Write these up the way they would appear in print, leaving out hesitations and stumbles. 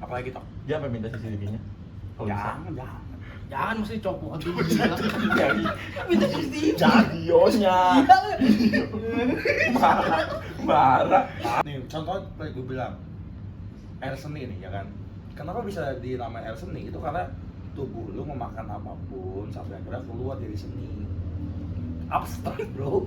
apalagi toh? Dia apa minta CCTV-nya? Jangan mesti copot dulu bilang. Minta CCTV. Jadiosnya. Marah. Nih, contoh kayak gue bilang air seni nih ya kan. Kenapa bisa dinamain air seni? Itu karena tubuh lu memakan apapun sampai akhirnya keluar dari seni. Abstrak, bro.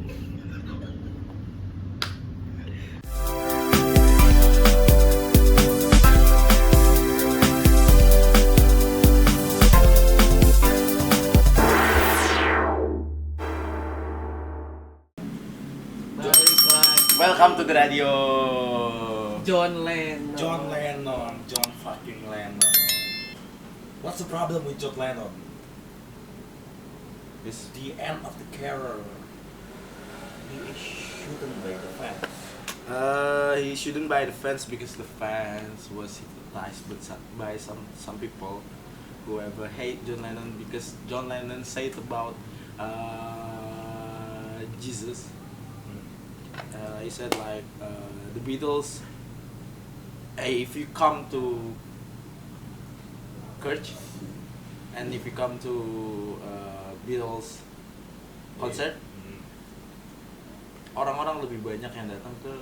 Welcome to the radio. John Lennon. John fucking Lennon. What's the problem with John Lennon? It's the end of the career. He is shooten by the fans. He shouldn't buy the fans because the fans was hypnotized by some people who ever hate John Lennon because John Lennon said about Jesus. He said like the Beatles. Hey, if you come to church and if you come to Beatles concert, orang-orang lebih banyak yang datang ke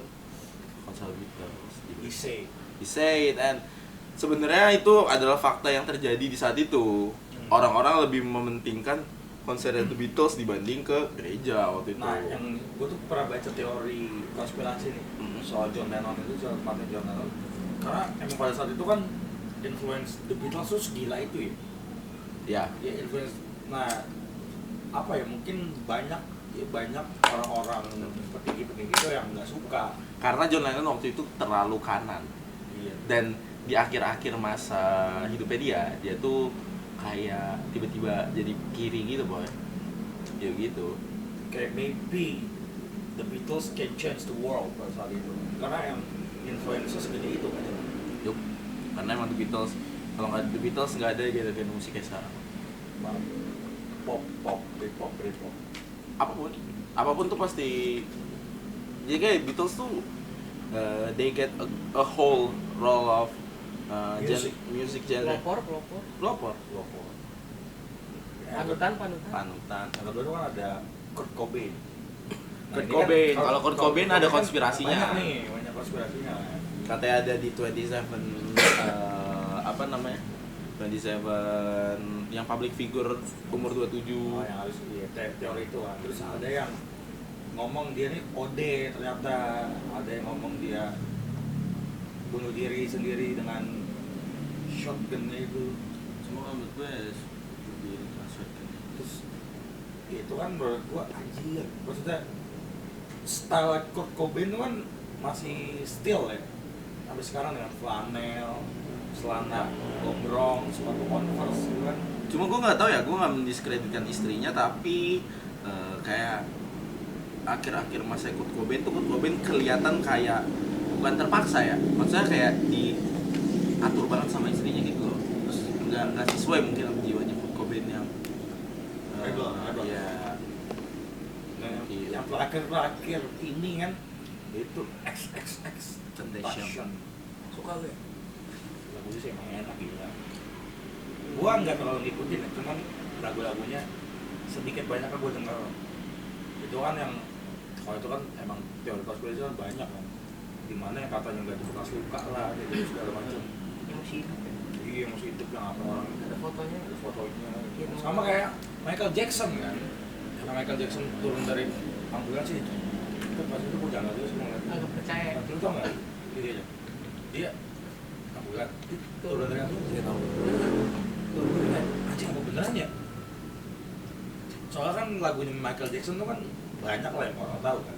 konser Beatles. He say it, and sebenarnya itu adalah fakta yang terjadi di saat itu. Orang-orang lebih mementingkan konser The Beatles dibanding ke gereja waktu itu. Nah, yang gue tuh pernah baca teori konspirasi nih soal John Lennon itu, soal kematian John Lennon. Karena emang pada saat itu kan influence The Beatles tuh segila itu ya. Ya influence. Nah, apa ya, mungkin banyak orang-orang petinggi-petinggi itu yang nggak suka. Karena John Lennon waktu itu terlalu kanan. Iya. Dan di akhir-akhir masa hidupnya dia tuh kayak tiba-tiba jadi kiri gitu boy. Ya gitu. Kayak maybe The Beatles can change the world pada saat itu. Karena yang influence segede itu kan. Yup. Karena emang The Beatles, kalau nggak The Beatles nggak ada genre musik kayak sekarang. Pop, Britpop. Apapun tuh pasti. Jadi kayak Beatles tuh they get a whole role of music genre. Pelopor. Panutan. Yang kedua itu kan ada Kurt Cobain. Kurt Cobain. Kalau Kurt Cobain ada konspirasinya. Banyak konspirasinya. Katanya ada di 27 apa namanya? 27 yang public figure umur 27. Oh, yang harus teori itu kan. Terus ada yang ngomong dia nih OD, ternyata ada yang ngomong dia bunuh diri sendiri dengan shotgunnya itu. Semua menurut gue diri shotgun. Terus itu kan menurut gue anjir. Maksudnya style Kurt Cobain itu kan masih still ya. Sampai sekarang dengan flanel, celana gombrong, sepatu Converse gitu kan. Cuma gue nggak tahu ya, gue nggak mendiskreditkan istrinya, tapi kayak akhir-akhir masa Kurt Cobain kelihatan kayak bukan terpaksa ya, maksudnya kayak diatur banget sama istrinya gitu loh. Terus nggak sesuai mungkin sama jiwanya Kurt Cobain yang Idol. Ya. Nah, yang terakhir ini kan itu XXX Temptation. Suka gue. Lagunya sih emang enak gila. Gua nggak terlalu ngikutin, cuman lagu-lagunya sedikit banyak kan gue denger. Itu kan yang kalau itu kan emang teori konspirasi kan banyak kan. Dimana yang katanya nggak suka lah, gitu segala macam. Yang masih hidup ya? Iya, masih hidup yang apa orang. Ada fotonya. Gitu. Sama kayak Michael Jackson kan. Karena Michael Jackson turun dari ambulan sih. Itu pas itu gue jangan juga semua ngeliat. Agak percaya. Lu tau nggak? Dia ambulan turun dari ambulan dia tahu. Turun dari anjing apa beneran ya? Soalnya kan lagunya Michael Jackson tuh kan banyak lah yang orang tahu kan.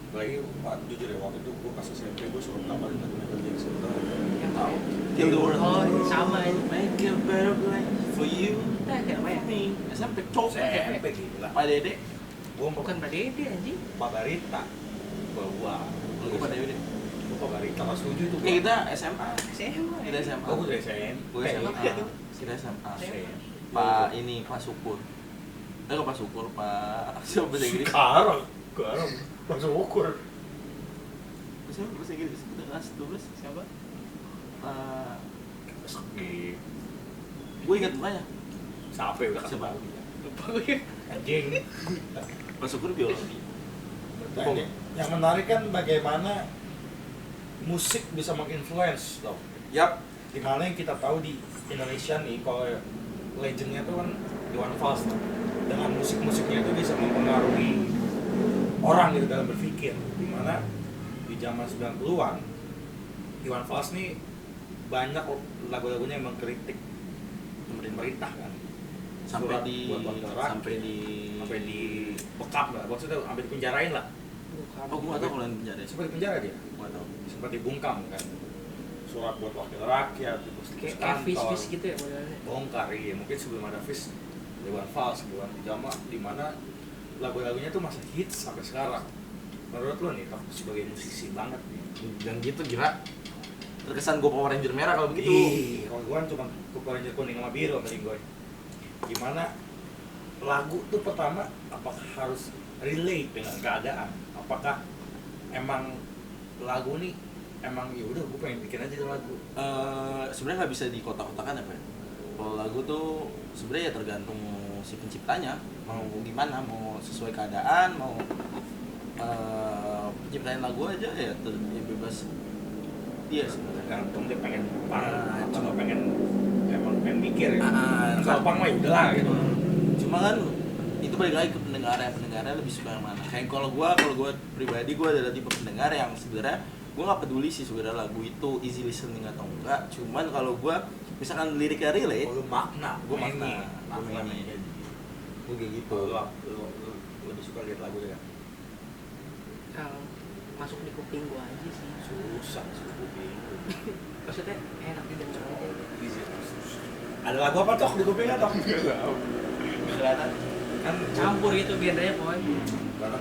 Apalagi jujur ya, waktu itu gue pas SMP gue suruh ngapalin lagu Michael Jackson. Yang tahu. Till the world. Oh, sama ini. Make a better place for you. Kita kayak apa ya? SMP cok. SMP gila. Pak Dede. Gue Bukan Pak Dede anjing. Pak Barita. Bawa. Gue Pak Dede. Gue Pak Barita kelas 7 itu. Kita SMA. SMA. Kita SMA. Gue dari SMP. Gue SMA. Kita SMA. Pak ini Pak Syukur. Kok Pak Syukur, Pak siapa bahasa Inggris? Sekarang masuk ukur. Bahasa Inggris kita kelas 12 siapa? Pak Gue ingat mukanya. Siapa ya udah kasih Siapa? tahu dia. Lupa gue. Anjing. Masuk grup biologi. Nah, ini yang menarik kan bagaimana musik bisa menginfluence loh. Yap. Dimana yang kita tahu di Indonesia nih, kalau legendnya tuh kan Iwan Fals tuh. Dengan musik-musiknya itu bisa mempengaruhi orang gitu dalam berpikir. Dimana di zaman 90-an Iwan Fals nih banyak lagu-lagunya yang mengkritik pemerintah kan. Sampai Surat di buat wakil rakyat, sampai di bekap lah, maksudnya sampai dipenjarain lah. Oh, gue nggak tahu kalau yang penjara. Sempat dipenjara dia, Nggak tahu. sempat dibungkam kan. Surat buat wakil rakyat, terus Kayak fish gitu ya modelnya. bongkar, iya mungkin sebelum ada Fish, Iwan Fals, Iwan Pijama, di mana lagu-lagunya tuh masih hits sampai sekarang. Menurut lo nih, kamu sebagai musisi banget nih. Dan gitu gila. Terkesan gue Power Ranger merah kalau begitu. Ih, kalau gue kan cuma Power Ranger kuning sama biru sama gue. Gimana lagu tuh pertama apakah harus relate dengan keadaan? Apakah emang lagu nih emang ya udah gue pengen bikin aja tuh lagu. Sebenarnya nggak bisa dikotak-kotakan apa ya. Kalau lagu tuh sebenarnya ya tergantung si penciptanya mau gimana, mau sesuai keadaan, mau penciptaan lagu aja ya, ya bebas dia sebenarnya. Tergantung dia pengen pang Nah, atau pengen emang pengen mikir ya. kan. Kalau pang mah ya udahlah gitu. Cuma kan itu balik lagi ke pendengarnya lebih suka yang mana. Kayak kalau gue pribadi gue adalah tipe pendengar yang sebenarnya gue nggak peduli sih sebenarnya lagu itu easy listening atau enggak. Cuman kalau gue misalkan liriknya relate, Kalau makna, gue makna, makna gue nih. gue kayak gitu. Lu lebih suka lihat lagu ya? Kalau masuk di kuping gua aja sih. Susah Maksudnya enak didengar aja. Ada lagu apa Tok di kupingnya Tok? Kelihatan. Kan Campur gitu genrenya pokoknya. karena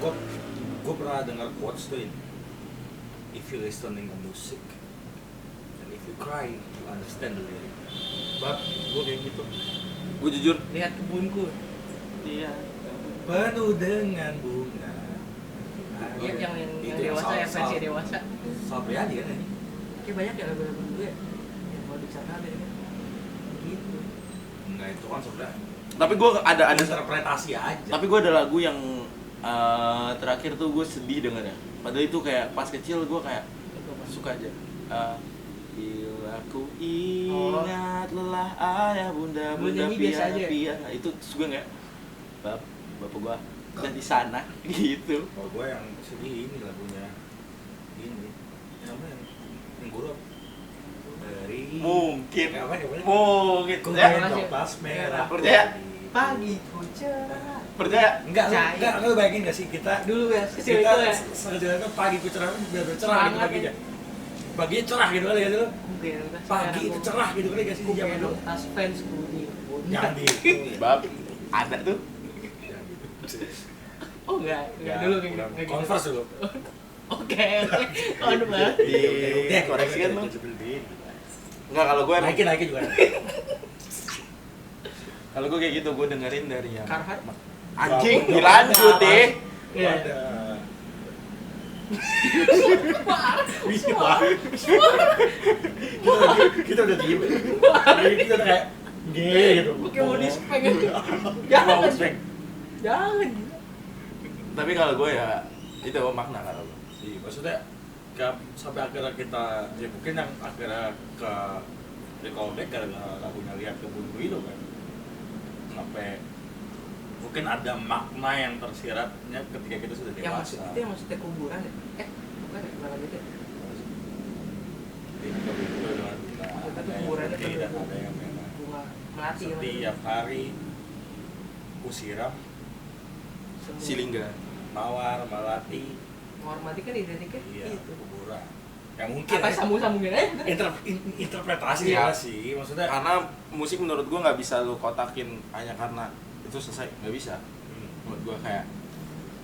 gue pernah dengar quotes tuh ini. If you listening to music and if you cry, you understand the lyric. Bab, gue kayak gitu. Gue jujur. Lihat kebunku. Iya. Penuh dengan bunga. Iya yang Itu dewasa ya versi Sal- dewasa. Sal Priadi kan ini. Kayak banyak ya lagu-lagu dulu ya. Yang mau dicatat ya kan. Gitu. Enggak, itu kan sebenarnya Tapi gue ada interpretasi aja. Tapi gue ada lagu yang terakhir tuh gue sedih dengernya. Padahal itu kayak pas kecil gue kayak suka aja. Bila ku ingat lelah ayah bunda Lu nyanyi biasa aja ya? piana itu terus gue nggak bapak gue dan di sana gitu. Kalau gue yang sedih ini lagunya ini apa yang gurau dari Mungkin apa ya mungkin ku ya, gendong tas merah Percaya? Pagi ku cerah. percaya enggak lu bayangin gak sih kita Dulu ya, kecil kita itu ya. sekecil itu pagi ku cerah udah cerah gitu Semangat paginya paginya cerah gitu kali ya lu Mungkin pagi itu cerah gitu kali gak sih di zaman dulu tas fans bunyi. jangan di bab ada tuh Oh enggak dulu kayak gitu. Kayak gitu. Converse dulu Oke. Aduh banget. di koreksi kan lu nggak kalau gue emang naikin juga kalau gue kayak gitu gue dengerin dari yang Carhartt. anjing dilanjut deh. Iya. ada Suara. kita udah diem kita udah kayak gitu Oke mau dispeng. Mau Jangan. dispeng. Jangan. Tapi kalau gue ya itu makna kalau gue. Iya, maksudnya sampai akhirnya kita ya mungkin yang akhirnya ke recallback gara-gara lagunya Lihat Kebunku itu kan sampai mungkin ada makna yang tersiratnya ketika kita sudah Yang dewasa. maksud itu yang maksudnya kuburan ya? Bukan ya, bukan gitu ya? Lihat Kebunku itu kan Maksudnya ada yang kuburannya sedih dan penuh ada yang memang bunga melati ya, setiap hari kusiram Semua. Silingga. mawar melati Menghormati kan identiknya iya itu. kuburan yang mungkin Apa sambung-sambungin aja? interpretasi Iya. ya sih maksudnya Karena musik menurut gue nggak bisa lu kotakin hanya karena itu selesai, nggak bisa. Menurut gue kayak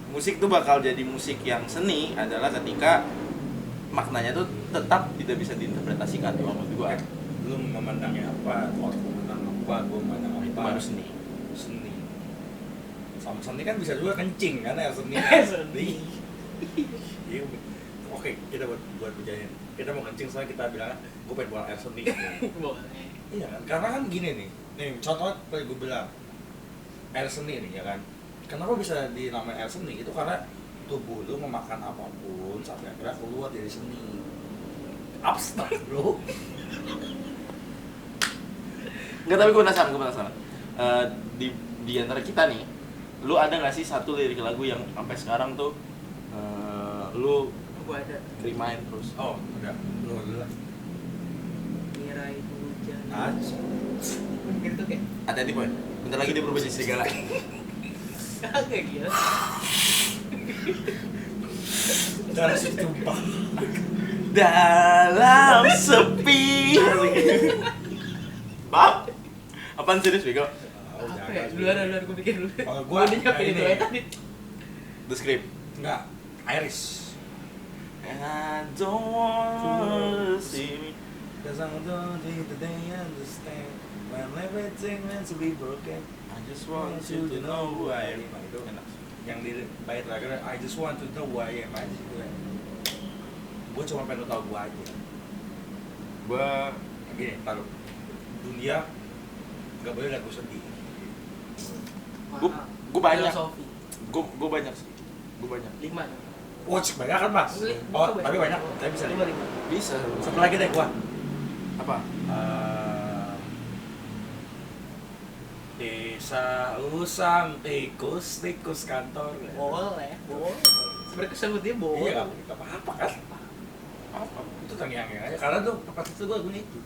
musik tuh bakal jadi musik yang seni adalah ketika maknanya tuh tetap tidak bisa diinterpretasikan. Menurut gue belum memandangnya apa, orang memandang apa, gue memandang apa, itu baru seni. seni. Sama seni kan bisa juga kencing kan ya seni. Seni. Iya. Oke, kita buat berjalan. Kita mau kencing soalnya kita bilang gue pengen buang air seni. Boleh. Iya kan, karena kan gini nih, nih contohnya tadi gue bilang air seni nih ya kan, kenapa bisa dinamain air seni? Itu karena tubuh lu memakan apapun sampai akhirnya keluar dari seni. Abstrak bro. Enggak, tapi gue penasaran. Di antara kita nih, lu ada nggak sih satu lirik lagu yang sampai sekarang tuh lu Gua ada. remind terus? Oh udah, lu dulu lah. Mira itu hujan. Gitu kayak. Hati-hati boy, bentar lagi dia berubah jadi serigala. Kagak gila. Darah sih tumpah. Dalam sepi. Bab, apaan serius bego? Oh, Apa jangan, ya? jangan. Luar gue pikir dulu. Kalau Gua gua udah nyampe kayak itu ini. ya tadi. The Script. Enggak, Iris. And I don't wanna see me. Cause I don't think that they understand when everything meant to be broken. I just want you to know who I am. Itu Enak. yang di bait terakhir, I just want to know who I am aja sih gue. Gue cuma pengen lo tau gue aja. Gua Gini, taruh dunia nggak boleh lihat gue sedih. Gua banyak. Filosofi. Gue banyak sih. Gue banyak. 5 dong. Oh, banyak kan mas? Oh, tapi banyak. Tapi bisa 5 lima. 5. Bisa. Satu lagi deh gua. Apa? Desa usang tikus kantor. Boleh. Sebenarnya kesebut dia boleh. Iya nggak apa-apa kan? Apa? Itu terngiang-ngiang aja. Karena tuh pas itu gua gini itu.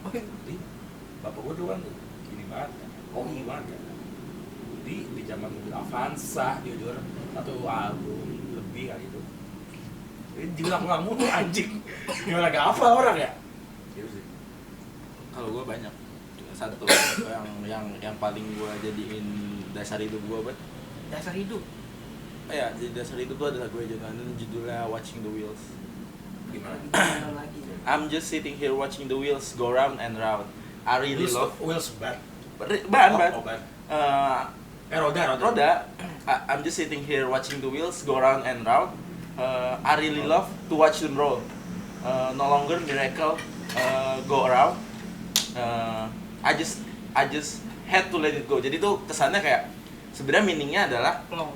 Oh, iya. Jadi, bapak gua dulu kan gini banget kan. Oh gimana kan? Di zaman mobil Avanza dia jual satu album lebih kali itu. Ini diulang-ulang mulu anjing. Gimana gak hafal orang ya? Gitu sih. Kalau gue banyak. Satu yang paling gue jadiin dasar hidup gue buat. Dasar hidup. Ya, jadi dasar hidup tuh adalah gue jalanin judulnya Watching the Wheels. Gimana? Gimana lagi? I'm just sitting here watching the wheels go round and round. I really love Wheels bad. ban. Oh, bad. Roda. I'm just sitting here watching the wheels go round and round. I really love to watch them roll. No longer miracle go around. I just had to let it go. Jadi tuh kesannya kayak sebenarnya meaningnya adalah Plong.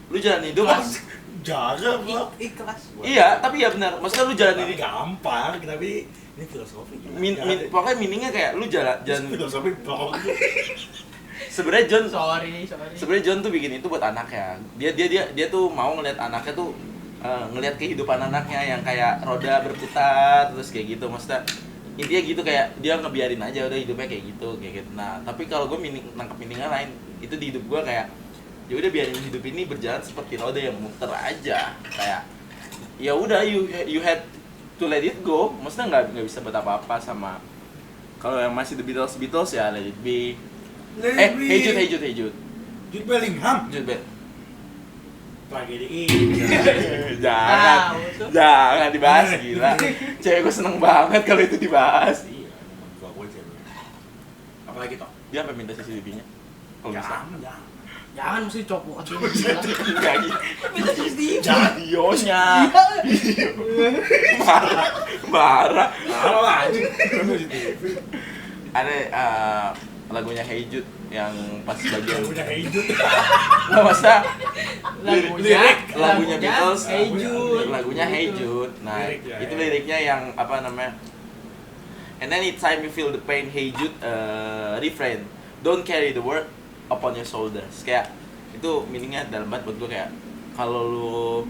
lu jalan hidup. Jaga bro. Ikhlas. Iya, tapi ya benar. Maksudnya lu jalan hidup. Gampang, tapi ini filosofi. Pokoknya meaningnya kayak lu jalan filosofi bro. sebenarnya John Sorry. sebenarnya John tuh bikin itu buat anaknya. Dia tuh mau ngeliat anaknya tuh ngeliat kehidupan anaknya yang kayak roda berputar terus kayak gitu. Maksudnya intinya gitu, kayak dia ngebiarin aja udah hidupnya kayak gitu. Nah tapi kalau gue nangkep meaningnya lain, itu di hidup gue kayak ya udah biarin hidup ini berjalan seperti roda yang muter aja. Kayak ya udah you had to let it go. Maksudnya nggak bisa buat apa-apa sama. Kalau yang masih The Beatles ya let it be. Hey Jude. Jude Bellingham. Jude Bell. Tragedi ini. Jangan dibahas, gila. Cewek gue seneng banget kalau itu dibahas. Iya, gua cewek. Apalagi toh? Dia sampai minta CCTV-nya. Kalau bisa. Jangan mesti copot dulu. Enggak gitu. Minta CCTV. Videonya. Marah. Salah anjing. Ada lagunya Hey Jude yang pas bagian Punya hijau. nggak masa lagunya Lagunya Beatles, Hey Jude. lagunya Hey Jude. Nah Liriknya, itu ya. liriknya yang apa namanya, and then each time you feel the pain, Hey Jude, refrain, don't carry the word upon your shoulders. Kayak itu meaningnya dalam banget buat gue. Kayak kalau lu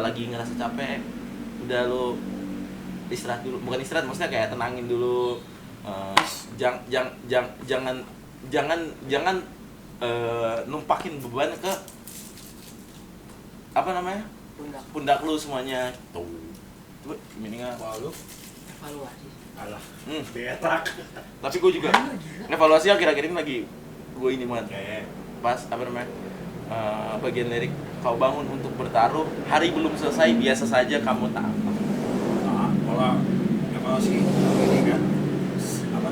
lagi ngerasa capek, udah lu istirahat dulu, bukan istirahat, maksudnya kayak tenangin dulu. Jangan numpakin beban ke apa namanya, pundak lu semuanya tuh. Itu meaningnya. Wah lu Evaluasi. alah. Betak. Tapi gue juga evaluasi akhir-akhir ini lagi gue ini banget. Kayak Pas apa namanya, bagian lirik, kau bangun untuk bertaruh, hari belum selesai, biasa saja kamu tak apa. nah, kalau evaluasi ini kan apa?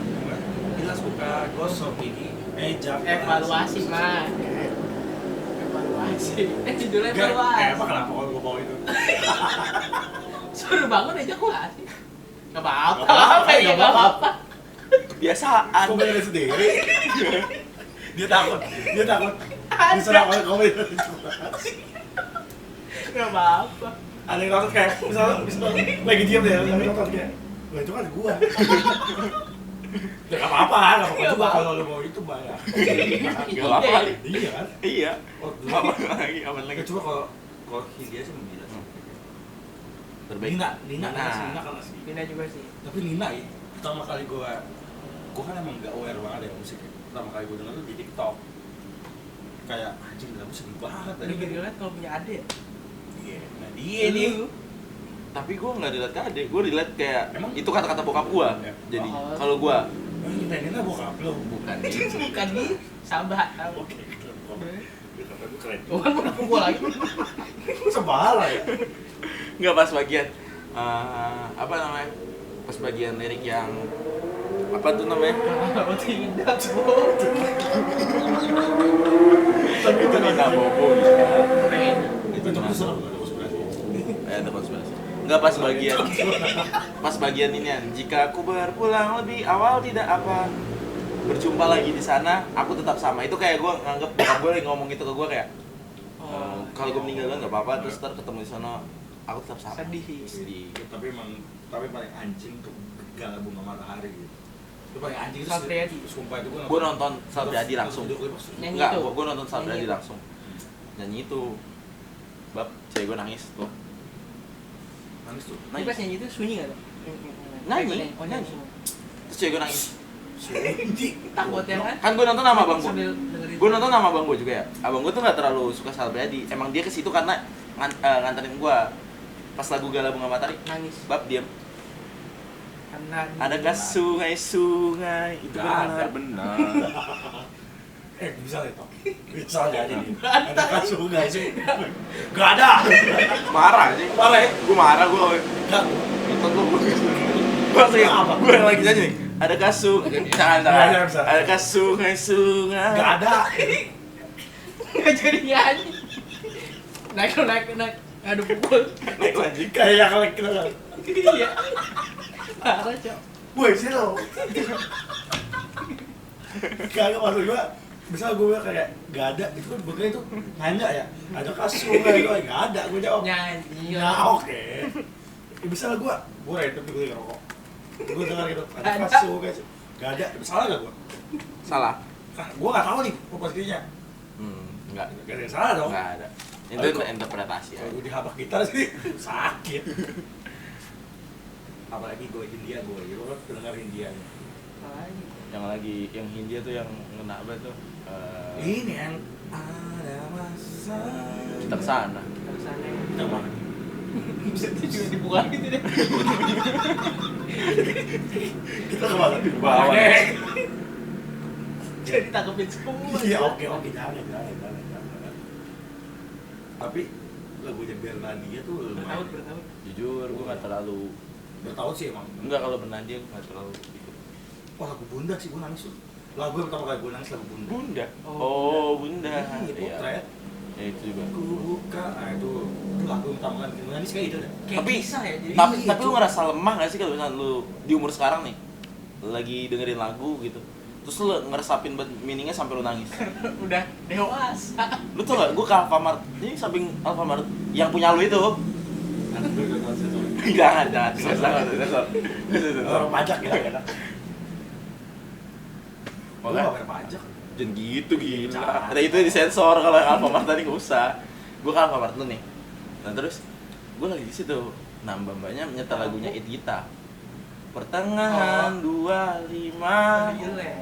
Jelas buka gosok gigi. Meja. Evaluasi, Mas. Evaluasi. Judulnya evaluasi. Emang kenapa kalau gue bawa itu? Suruh bangun ejakulasi. Gak apa-apa. Nggak apa-apa, Iya, nggak nggak apa-apa. Kebiasaan. Kok beda sendiri? Dia takut. Misalnya kalau komen Nggak apa-apa. ada yang nonton kayak misalnya lagi diam deh, lagi nonton kayak, wah itu kan gua. Ya nggak apa-apa juga kalau lo mau itu bayar. Gak apa-apa. Iya kan? Iya. Oh, Apa lagi? Apa lagi? coba kalau Hindia sih membilas. Terbaik. Nina kan sih. Nina juga sih. Tapi Nina ya, pertama kali gua kan emang gak aware banget ya musik. Pertama kali gua denger tuh di TikTok. Kayak anjing lagu sedih banget Ini video kan kalau punya adik. Iya, nah dia nih. Tapi gue nggak dilihat ke adek, gue dilihat kayak Emang? itu kata-kata bokap gue. Ya. Jadi Oh. kalau gue Kita Nina bokap lo. bukan itu. Bukan nih, sahabat. Oke, kata gua keren. Oh kan mau pukul lagi. Sebala ya. Nggak pas bagian apa namanya? Pas bagian lirik yang apa tuh namanya? Kalau tidak, Tapi itu Nina Bobo. keren. itu tuh serem ada konspirasi. Ada konspirasi. Nggak pas bagian ini kan. Jika aku berpulang lebih awal tidak apa berjumpa lagi di sana, aku tetap sama. Itu kayak gue nganggep bokap gue lagi ngomong itu ke gue kayak kalau gue meninggal kan nggak apa-apa, terus ntar ketemu di sana aku tetap sama. Sedih. Tapi paling anjing tuh Gala Bunga Matahari gitu. Itu paling anjing itu. Satriadi. Sumpah itu Gue nonton Satriadi langsung. Nyanyi Enggak, itu. gue nonton Satriadi Nyanyi itu. langsung. Nyanyi itu. Bab, cewek gue nangis tuh. Nangis tuh. Ini pas nyanyi itu sunyi nggak tuh? Nyanyi. Oh nyanyi. Terus cewek gue nangis. Takutnya kan? Kan gue nonton sama abang gue. Sambil dengerin. Gue nonton sama abang gue juga ya. Abang gue tuh nggak terlalu suka Satriadi. Emang dia ke situ karena nganterin gue. Pas lagu Gala Bunga Matahari, Nangis. Bab diam. Karena Adakah sungai-sungai itu Nggak ada. benar? Bisa itu. Bisa jadi nih. Ada kasus nggak sih? Gak ada. Marah sih. Marah ya? Gue marah gue. Gak. Nonton lu. Gue yang lagi nyanyi nih. Adakah jangan. Nggak bisa. Adakah sungai-sungai? Gak ada. nggak jadi nyanyi. Naik. Aduh pukul. Naik lagi. Kayak yang kalian kenal. Iya. Parah cok. Woi sih lo. Kagak maksud gua. Misal gue kayak gak ada, itu kan gue itu nanya ya, ada kasus nggak? Gue gak ada, gue jawab. Nyanyi. Nah oke. Misalnya gue random gue lagi ngerokok, gue dengar gitu, ada Ada. kasus guys, gak ada, salah gak gue? Salah. Nah, gue gak tahu nih posisinya, Enggak. gak ada yang salah dong. Enggak ada. Itu Tapi kok- interpretasi Kalau aja. gue dihabak gitar sih sakit. Apalagi gue Hindia, gue kan dengar Hindia. Yang Hindia tuh yang ngena banget tuh. Ini yang ada masa. Kita kesana. Kesana. Yang mana? Bisa juga dibuka gitu deh. Kita kemana? Bawah. Jadi tangkepin semua. Iya oke jangan. Tapi lagunya Bernardia tuh lumayan. Bertahun. Jujur, gue nggak terlalu. Bertahun sih emang. Enggak, kalau Bernardia gue nggak terlalu ikut. Wah lagu Bunda sih gue nangis tuh. Lagu yang pertama kali gue nangis lagu Bunda. Bunda. Oh, Oh, Bunda. Iya, potret. Ya itu juga. Ku buka, nah itu lagu yang pertama kali gue nangis kayak itu deh. Kayak Tapi- kisah ya jadi. Tapi Iya, tapi lu Cuk. ngerasa lemah gak sih kalau misalnya lu di umur sekarang nih lagi dengerin lagu gitu. Terus lu ngeresapin meaningnya sampai lu nangis. Udah dewasa. Lu tau gak, gue ke Alfamart, ini samping Alfamart yang punya lu itu. Jangan. Orang pajak ya kan. Gue Makanya gak bayar pajak. jangan gitu gila. Ada itu disensor kalau yang Alfamart tadi nggak usah. Gue ke Alfamart lu nih. Nah terus gue lagi di situ. Nah mbak-mbaknya nyetel lagunya It Gita. Pertengahan 25.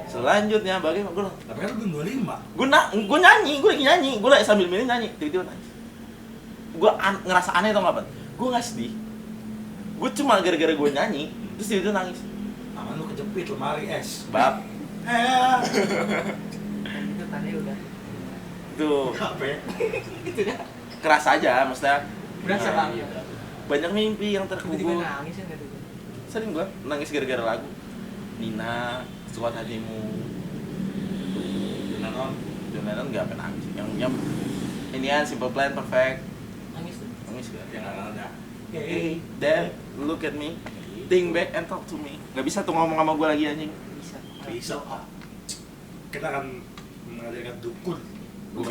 Selanjutnya bagaimana? Tapi kan lu belum 25. Gue nyanyi, gue lagi nyanyi, gue lagi sambil milih nyanyi, tiba-tiba nangis. Gue ngerasa aneh tau gak, Pan? Gue gak sedih. Gue cuma gara-gara gue nyanyi, terus tiba-tiba nangis. Tangan lu kejepit lemari es. Bab, Dan itu tadi udah. tuh Apa ya? Itu dah. keras aja, maksudnya. Berasa Nah, banget. banyak mimpi yang Tiba-tiba terkubur. nangis ya nggak tuh. Sering gue nangis gara-gara lagu. Nina, Sekuat Hatimu. Nanon. John Lennon gak apa nangis. Yang ini kan Simple Plan, Perfect. Nangis tuh. Nangis gak? Yang ada. Hey, Dad, look at me. Think back and talk to me. Gak bisa tuh ngomong sama gue lagi anjing. Bisa. Bisa Pak. Kita akan menghadirkan dukun. Gua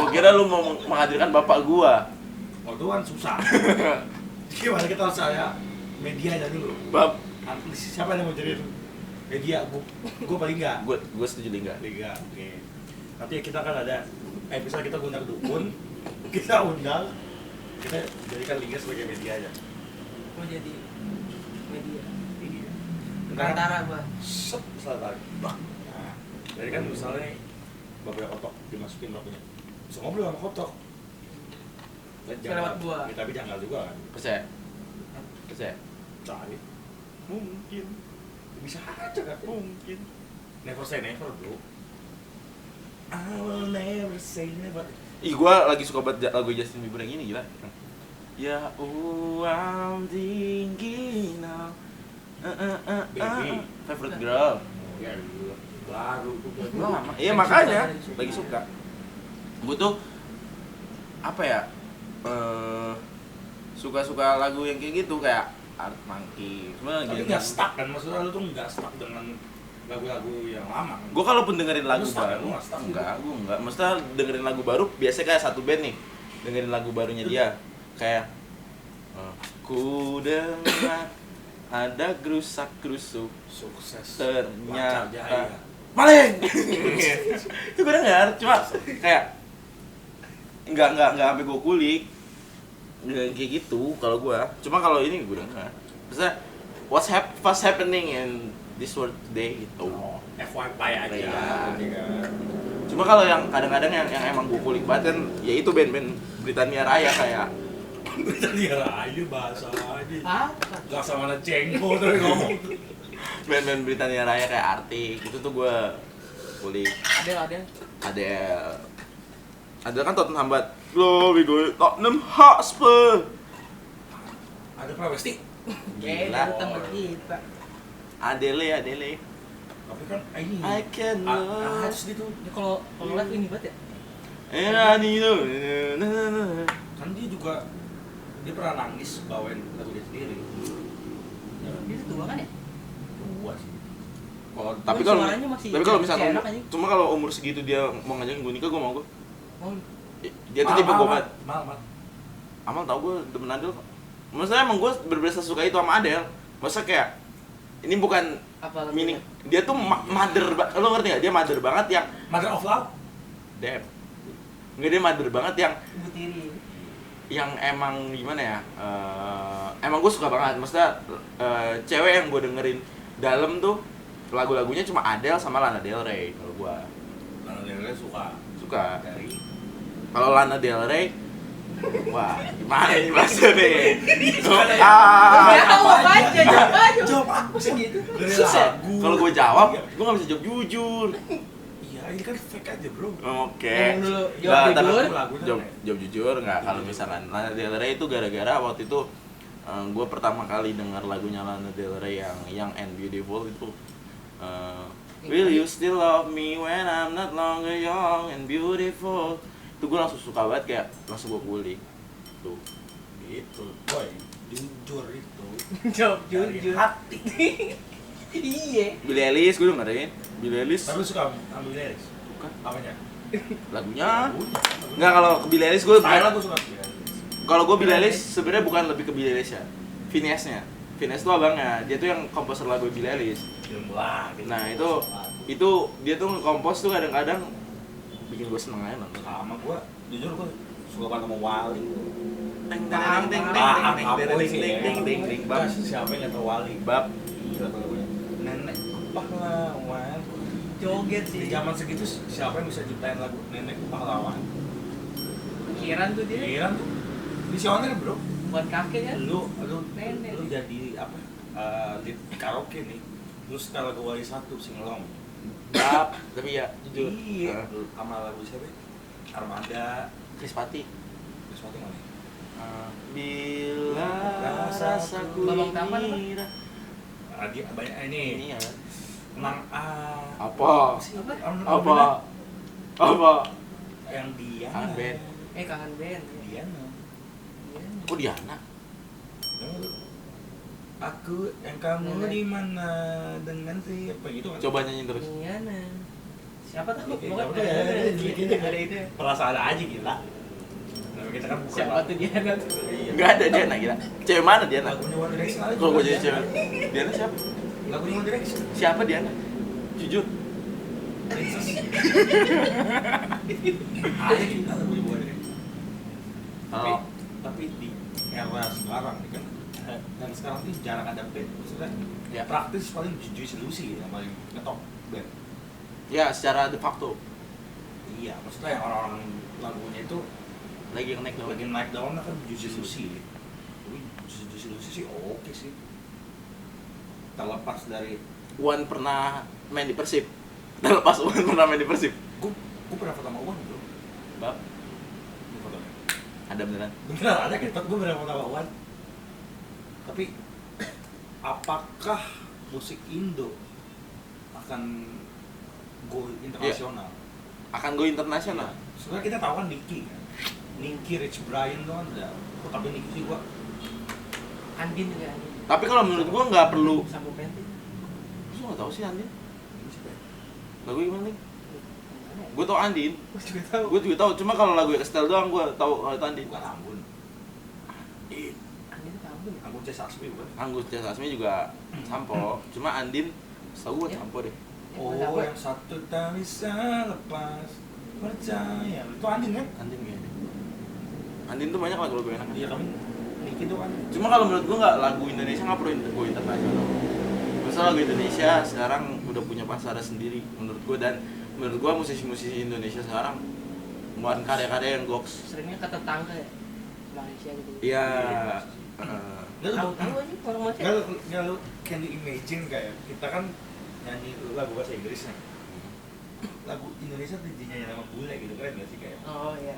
kira lu mau menghadirkan bapak gua. Oh itu kan susah. Gimana kita harus saya media aja dulu. Bab, Siapa yang mau jadi media? Gua paling enggak. gua setuju Lingga. Liga, oke. Nanti kita kan ada episode kita undang dukun, kita undang, kita jadikan Liga sebagai media aja. Mau jadi media. Iya. Perantara gua. Set, selesai. Nah, jadi kan misalnya bapaknya kotok dimasukin bapaknya, bisa ngobrol sama kotok. Dan Lewat gua. Ya, tapi jangan juga kan. Percaya? Cari. Mungkin. Bisa aja kan? Mungkin. Never say never, bro. I will never say never. Ih, gua lagi suka banget lagu Justin Bieber yang ini, gila. Ya, I'm thinking now. Baby. Favorite girl. Ya, dulu. Baru tuh. Lama. Iya, makanya lagi suka. Gua tuh apa ya? Suka-suka lagu yang kayak gitu, kayak Art Monkey. Cuma Tapi nggak stuck kan, maksudnya lu tuh nggak stuck dengan lagu-lagu yang lama kan? Gue kalaupun dengerin lagu Lu stuck, baru, lu nggak stuck enggak, gue enggak. Maksudnya dengerin lagu baru, biasanya kayak satu band nih, dengerin lagu barunya dia, kayak ku dengar ada gerusak-gerusuk Sukses ternyata Jaya. maling. Itu gue denger, cuma kayak enggak sampai gue kulik, nggak kayak gitu kalau gue. Cuma kalau ini gue denger, maksudnya what's happening in this world today gitu. Oh, FYP aja. Iya. Cuma kalau yang kadang-kadang yang emang gue kulik banget kan, ya itu band-band Britania Raya kayak Britania Raya bahasa aja. Apa? Gak sama mana cengko tuh ngomong. band-band Britania Raya kayak Artik itu tuh gue kulik. Adele kan Tottenham banget. Glory glory Tottenham Hotspur. Ada Prawesti. Kayak datang ke kita. Adele. Tapi kan ini. I can love. Harus gitu. Ini kalau live ini banget ya. Kan dia juga pernah nangis bawain lagu dia sendiri. Dia tuh tua kan ya? Tua sih. Tapi Gua kalau suaranya masih misalkan enak aja. cuma kalau umur segitu dia mau ngajakin gue nikah, gue mau. Oh, Dia tuh tipe gue banget. Mal. Amal tau gue demen Adele kok. Maksudnya emang gue bener-bener suka itu sama Adele. Maksudnya kayak ini bukan apa meaning, dia tuh mother banget. Lo ngerti gak? Dia mother banget yang Mother of Love. Damn. Nggak, dia mother banget yang Ibu tiri. emang gimana ya? Emang gue suka banget. Maksudnya cewek yang gue dengerin dalam tuh lagu-lagunya cuma Adele sama Lana Del Rey kalau gue. Lana Del Rey suka dari Kalau Lana Del Rey, wah gimana ini bahasa nih? Jawab aja. Jawab apa sih gitu? Dari Susah. lagu. Kalau gue jawab, gue nggak bisa jawab jujur. Iya, ini kan fake aja, bro. Oke. Ngomong dulu, Nggak, jawab ntar- jujur. Jawab jujur nggak? Kalau misalkan Lana Del Rey itu gara-gara waktu itu gue pertama kali dengar lagunya Lana Del Rey yang Young and Beautiful itu. Will you still love me when I'm not longer young and beautiful? Itu gue langsung suka banget, kayak langsung gue kulik. Tuh. Gitu. Boy, jujur itu. Jawab Dari jujur. hati. Iya. Billie Eilish gue dengerin. Billie Eilish Tapi lu suka ambil lyrics? Bukan. Apanya? lagunya. Enggak, kalau ke Billie Eilish gue Style aku suka. kalau gue Billie Eilish sebenarnya bukan lebih ke Billie Eilish ya. Finesse-nya. Finesse tuh abangnya. Dia tuh yang komposer lagu Billie Eilish. Wah, gitu. Nah, itu dia tuh nge-compose tuh kadang-kadang bikin gue seneng aja nonton. sama gua, jujur gua suka banget sama Wali. Deng Bab, siapa yang nggak tahu Wali? Bab. Gila tuh lagunya. Nenek pahlawan. Joget Di sih. zaman segitu siapa yang bisa ciptain lagu Nenek pahlawan? Pikiran tuh dia. Pikiran tuh visioner, bro. Buat kakek ya. Lu Nenek. lu jadi apa? Lead karaoke nih. Lu setel lagu Wali 1 singelong. Bab, tapi ya jujur. Iya. Sama lagu siapa? Armada. Krispati. Sesuatu mana? Bila rasaku Babang Taman apa? ini Dia banyak ini. ya. Tenang Apa? Apa? Apa? Yang dia. Kangen band. Kangen band. Diana. Kok Diana? Dengar lu. Aku yang kamu di mana dengan siapa gitu kan. Coba nyanyi terus. Iya nah. Siapa tahu? Oke, Pokoknya udah, ada gitu. ada itu. Perasaan aja gila. Nah, kita kan bukan Siapa tuh Diana tuh? Enggak ada Diana gila. Cewek mana Diana? lagunya One Direction aja. Kalau gue jadi cewek. Diana siapa? Lagunya One Direction. Siapa Diana? Jujur. Princess. Ada kita lagunya One Direction. Oh. Tapi di era sekarang nih kan, dan sekarang tuh jarang ada band. Maksudnya Ya. praktis paling Juicy Lucy yang paling ngetop band. Ya, secara de facto Iya, maksudnya yang orang-orang lagunya itu lagi yang naik lagi daun. naik daunnya kan Juicy Lucy. Tapi Juicy Lucy sih oke sih. Terlepas dari Wan pernah main di Persib. Terlepas Wan pernah main di Persib. gue pernah foto sama Wan bro. Bab, Ini fotonya. ada beneran. Beneran ada kan? Gue pernah foto sama Wan. Tapi apakah musik Indo akan go internasional? Akan go internasional. Sebenarnya kita tahu kan Nicky kan. Nicky, Rich Brian tuh kan ada. Oh, tapi Nicky sih gua Andin juga Andin. Tapi kalau menurut gua nggak perlu. Sampo Penti. Lu nggak tahu sih Andin? ini siapa ya? Lagu gimana nih? Gua tau Andin. Gue juga tahu. Gua juga tahu. Cuma kalau lagu Excel doang gua tahu kalau itu Andin. Bukan Anggun. Andin itu tahu ya. Anggun C. Sasmi bukan? Anggus Jasasmi juga Sampo. Cuma Andin setahu gua Ya. Sampo deh. Oh, yang satu tak bisa lepas percaya. Itu Andin kan? Andin kayaknya. Andin tuh banyak lagu-lagu enak. Iya kami Nicky tuh kan. Cuma kalau menurut gua nggak, lagu Indonesia nggak perlu go internasional. Misal lagu Indonesia sekarang udah punya pasarnya sendiri menurut gua, dan menurut gua musisi-musisi Indonesia sekarang ngeluarin karya-karya yang goks. Seringnya ke tetangga ya. Malaysia gitu. Iya. Nggak lu, Tahu aja orang Malaysia. nggak lu can you imagine kayak kita kan nyanyi lagu bahasa Inggris nih. Lagu Indonesia tuh dinyanyi sama bule gitu keren nggak sih kayak? Oh iya.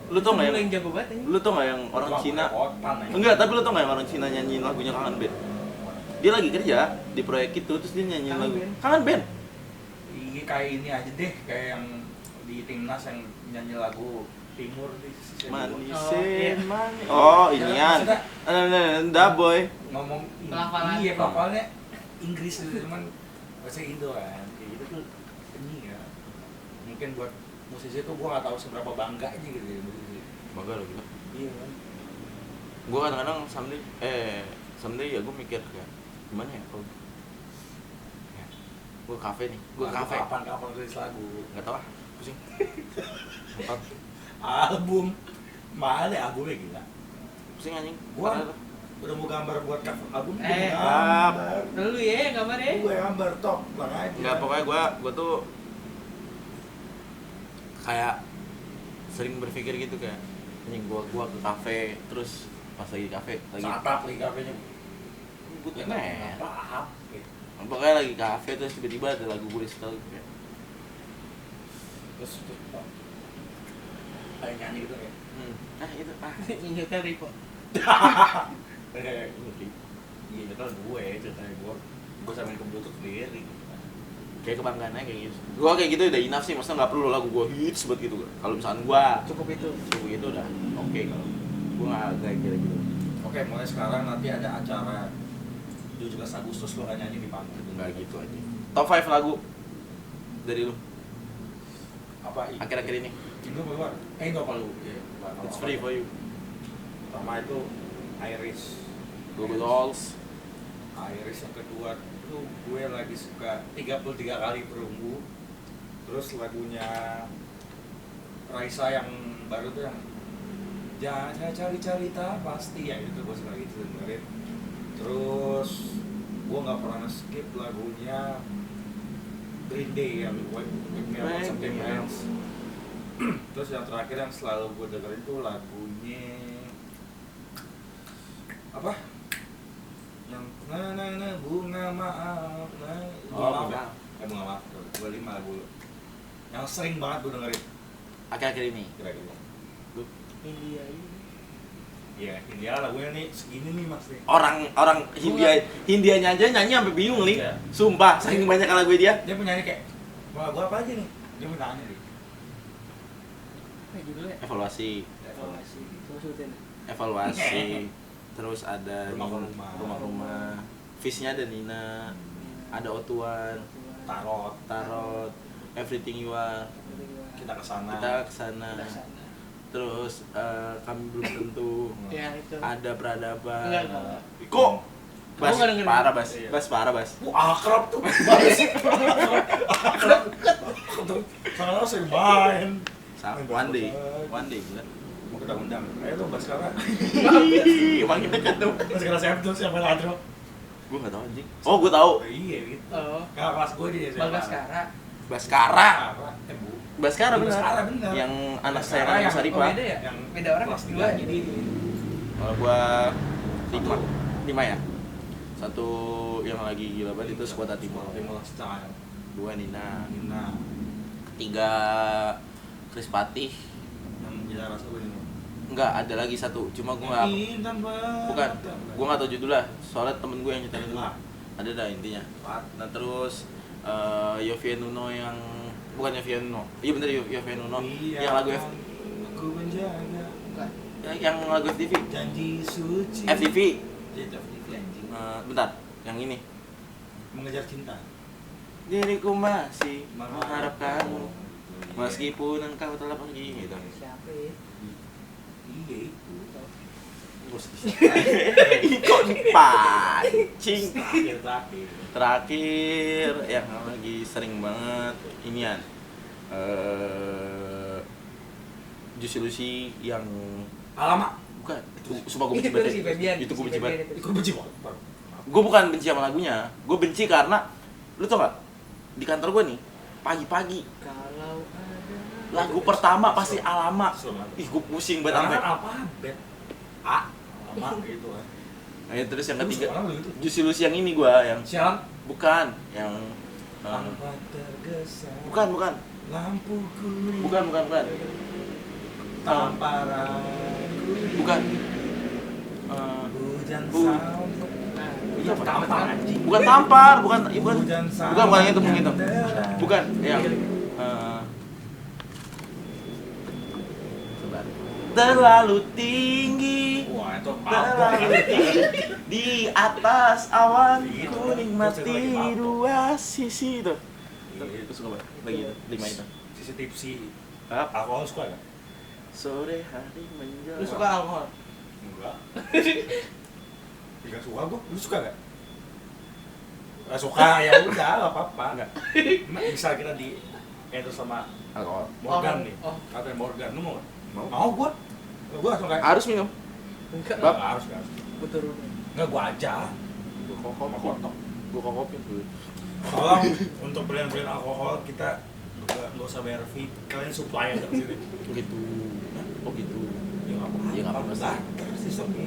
Lu tau nggak Lu yang jago banget ini. lu tau nggak yang orang Wah, Cina? otan aja. Enggak, tapi lu tau nggak yang orang Cina nyanyiin lagunya Kangen Band? Dia lagi kerja di proyek itu terus dia nyanyiin Kangen lagu Band? Kangen Band. Iya kayak ini aja deh, kayak yang di Timnas yang nyanyi lagu Timur di sisi Manis, Oh, iya. manis. Oh, Ya, inian. maksudnya- Dah boy. ngomong Pelafalan. iya pelafalannya Inggris gitu, cuman bahasa Indo kan kayak gitu tuh ini ya mungkin buat musisi tuh gua nggak tahu seberapa bangganya gitu ya musisi. Bangga lo gitu. Iya kan. Gua kadang-kadang someday ya gua mikir kayak gimana ya kalau ya, gua kafe nih, gua Lagu kafe. kapan rilis lagu Enggak tahu ah, pusing. Empat. album mana ya albumnya gila. Pusing anjing. Gua Padahal- udah mau gambar buat cover album gua Eh, mau gambar. Lu ya gambar ya. Gue gambar top bang aja. Enggak, pokoknya gua tuh kayak sering berpikir gitu kayak anjing gua ke kafe terus pas lagi di kafe lagi Satap nih kafenya. good Ya, man. apa? Pokoknya lagi kafe terus tiba-tiba ada lagu gue di setel kayak Terus kayak nyanyi gitu ya. itu Ingetnya Rico. Iya itu kan gue ceritanya gue sambil ke bluetooth sendiri. kayak kebanggaannya kayak gitu. Gua kayak gitu udah enough sih, maksudnya nggak perlu lagu gua hits buat gitu. Kalau misalkan gua Cukup itu. cukup gitu udah oke kalau gua nggak kayak gitu. Oke, mulai sekarang nanti ada acara 17 Agustus lo nyanyi di panggung. Nggak gitu aja. Top 5 lagu dari lu Apa? akhir-akhir ini. Indo apa luar? Indo apa lu? Iya, luar. It's free for you. Pertama itu Iris. Google Dolls. Iris yang kedua tuh gue lagi suka 33 kali perunggu. Terus lagunya Raisa yang baru tuh yang jangan cari-cari tak pasti ya itu gue suka gitu dengerin. Terus gue nggak pernah skip lagunya Green Day yang Wake Me Up When September Ends. Terus yang terakhir yang selalu gue dengerin tuh lagunya apa? Yang bunga maaf bunga maaf ya? Bunga maaf, 25 lagu yang sering banget gue dengerin Akhir-akhir ini. kira-kira. India ini. Iya, India lagunya nih segini nih mas nih. Orang Hindianya aja nyanyi sampai bingung nih. Iya. Sumpah, saking banyak lagu dia. Dia penyanyi kayak mau lagu apa aja nih? Dia mau nanya nih. Judulnya Evaluasi. evaluasi. Coba sebutin. Evaluasi. terus ada Rumah-rumah. rumah-rumah. Fish-nya ada Nina, ada Otuan, Tarot, Everything You Are. Kita kesana. Kita kesana. Terus kami belum tentu. Ya itu. Ada Peradaban. Enggak. Kok? Bas, Aku nggak dengerin. parah Bas. Iya. Bas parah Bas. Akrab tuh. Akrab. Sangat sering main. One day gila. Mau kita undang. Ayo tuh Bas sekarang. Emang kita kan tuh. Bas sekarang siapa tuh? Siapa Adro? Gue nggak tahu anjing. Oh, gue tahu. Iya gitu. Oh. Kakak kelas gue dia siapa? Bagaskara. Baskara. Bu. Baskara benar. Baskara benar. Yang anak Baskara saya yang- Saripah. beda ya? Yang Beda orang kelas dua 3 jadi. Kalau gua 5 ya. Satu yang lagi gila banget itu Squad Timur. Timur Setengah. 2 Nina. Nina. 3 Chris Patih. Yang gila rasa gue ini. Enggak, ada lagi satu. Cuma gua nggak, Intan banget. bukan. Gua nggak tahu judulnya. Soalnya temen gue yang nyetelin dulu. Lah. Ada dah intinya. Nah, terus Yovie Nuno yang bukan Yovie Nuno. Iya bener Yovie Nuno. Iya, Yang lagu aku menjaga Bukan. yang lagu FTV. janji suci. FTV. Jadi FTV anjing. Bentar, yang ini. Mengejar cinta. Diriku masih mengharapkanmu meskipun engkau telah pergi gitu. Siapa ya? Iya itu. Ini kok dipancing. Terakhir. Terakhir yang lagi sering banget inian Juicy Lucy yang Alamak. bukan. Sumpah gue benci banget. Si Febian. Itu gue Si benci Febian banget. itu. Ikut benci banget. Gue bukan benci sama lagunya. Gue benci karena lu tau gak? Di kantor gue nih pagi-pagi Kalau ada lagu pertama pasti Alamak. Ih, gue pusing banget Karena sampai. kan alfabet. A. Alamak gitu kan. Nah, terus yang Lu ketiga suka lagu itu? Juicy Lucy yang ini gua yang Sialan. bukan yang Tanpa tergesa. bukan Lampu kuning. bukan Tanpa ragu. bukan Hujan Bu- sampai. Nah, Iya, tampar anjing. bukan tampar bukan bukan Hujan bukan yang itu sampai itu deras. bukan yang terlalu tinggi Wah, itu terlalu apa? tinggi di atas awan Itu, ku nikmati itu lagi mabok. dua sisi itu. Iya. Itu suka banget lagi itu 5 itu. Sisi tipsi. Apa? Alkohol suka gak? Sore hari menjelang. lu suka alkohol? Enggak. Enggak suka gua. Lu suka gak? Gak suka, ya udah, gak apa-apa. Enggak. Misal kita di endorse sama Alkohol. Morgan Oh, nih. oh. Kapten Morgan, lu mau gak? Mau. Mau gua. Gua langsung kayak Harus minum. Enggak. Bab. Enggak harus, enggak harus. Betul. Enggak, gua aja. Gua kokop. Sama kotok. Gua kokopin dulu. Tolong untuk brand-brand alkohol kita nggak usah bayar fee, kalian supply aja ke sini. Gitu. Oh gitu. Ya nggak apa-apa. Ya, nggak apa-apa. Barter sistemnya.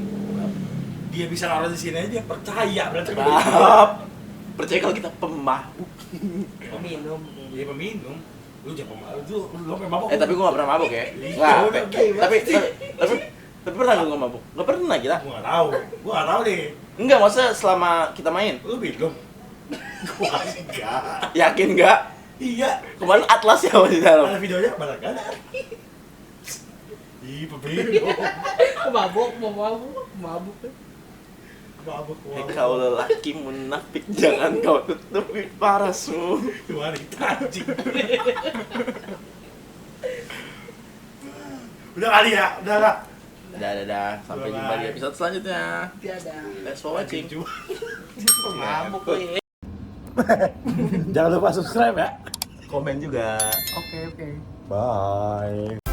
Dia bisa naruh di sini aja, dia percaya berarti. Maaf. Percaya kalau kita pemabuk. Minum. Dia peminum. Lu jangan pemabuk. Lu sampai mabuk. Tapi gua gak pernah mabuk ya. Iya, Nggak. udah, oke, Tapi pernah gua mabuk? Gak pernah kita. Gua nggak tahu. Gua nggak tahu deh. Enggak, maksudnya selama kita main. Lu minum. Gua enggak. Yakin enggak? Iya. Kemarin Atlas ya masih dalam. Ada videonya mana kan? Ih, peminum. Mabuk, mau mabuk, mabuk. Mabuk. Kau lelaki munafik, jangan kau tutupi parasmu. Wanita anjing. Udah kali ya, udah lah. Dadah. Sampai Bye-bye. jumpa di episode selanjutnya. Tiada. Thanks for watching. Mabuk ya. Jangan lupa subscribe ya. Komen juga. Oke, oke. Bye.